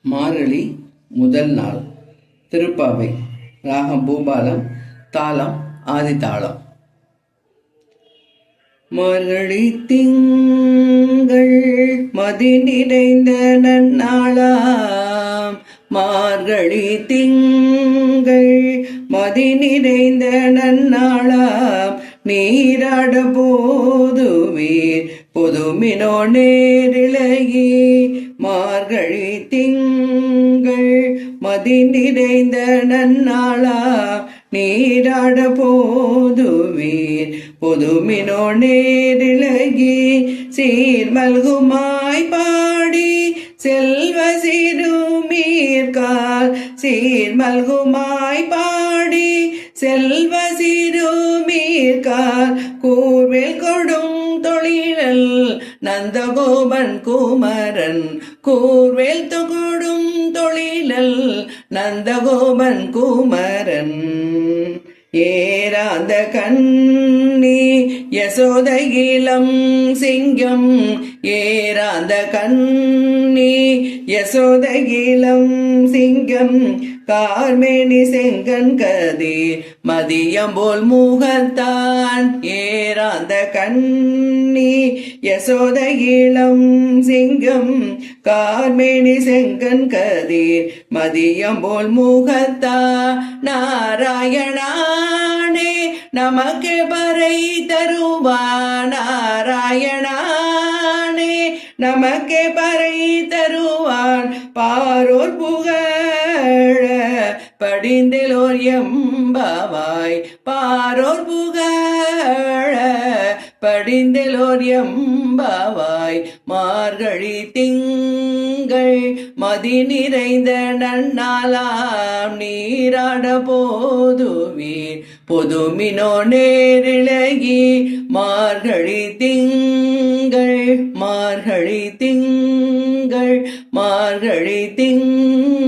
மார்கழி முதல் நாள். திருப்பாவை. ராகம் பூபாலம். தாளம் ஆதிதாளம். மார்கழி திங்கள் மதி நிறைந்த நன்னாளாம். மார்கழி திங்கள் மதி நிறைந்த நன்னாளாம். நீராட போதுவீர் பொதுமினோ நேரிழையே. மார்கழி திங்கள் மதி நிறைந்த நன்னாளாம். நீராட போதுவீர் பொதுமினோ நேரிழையே. சீர்மல்குமாய் பாடி செல்வ சிறுமீர்கால். சீர்மல்குமாய் பாடி செல்வ சிறுமீர்கால். கூர்வேல் கொடும் தொழிலல் நந்தகோபன் குமரன். கூர்வேல் கொடும் தொழிலல் நந்தகோபன் குமரன். ஏராந்த கண்ணி யசோத இளம் சிங்கம். ஏராந்த கண்ணி யசோத இளம் சிங்கம். கார்மேனி செங்கன் கதிர் மதியம் போல் முகத்தான். ஏராந்த கண்ணி யசோத இளம் சிங்கம். கார்மேனி செங்கன் கதிர் மதியம் போல் முகத்தான். நாராயணானே நமக்கு பறை தருவான். நாராயணானே நமக்கு பறை தருவான். பாரோர் புகழ படிந்தெலோர் எம்பாவாய். பாரோர் புகழ படிந்தெலோர் எம்பாவாய். மார்கழி திங்கள் மதி நிறைந்த நன்னாளாம். நீராட போதுவீர் பொதுமினோ நேரிழையே. மார்கழி திங்கள் மார்கழி திங்கள் மார்கழி திங்கள்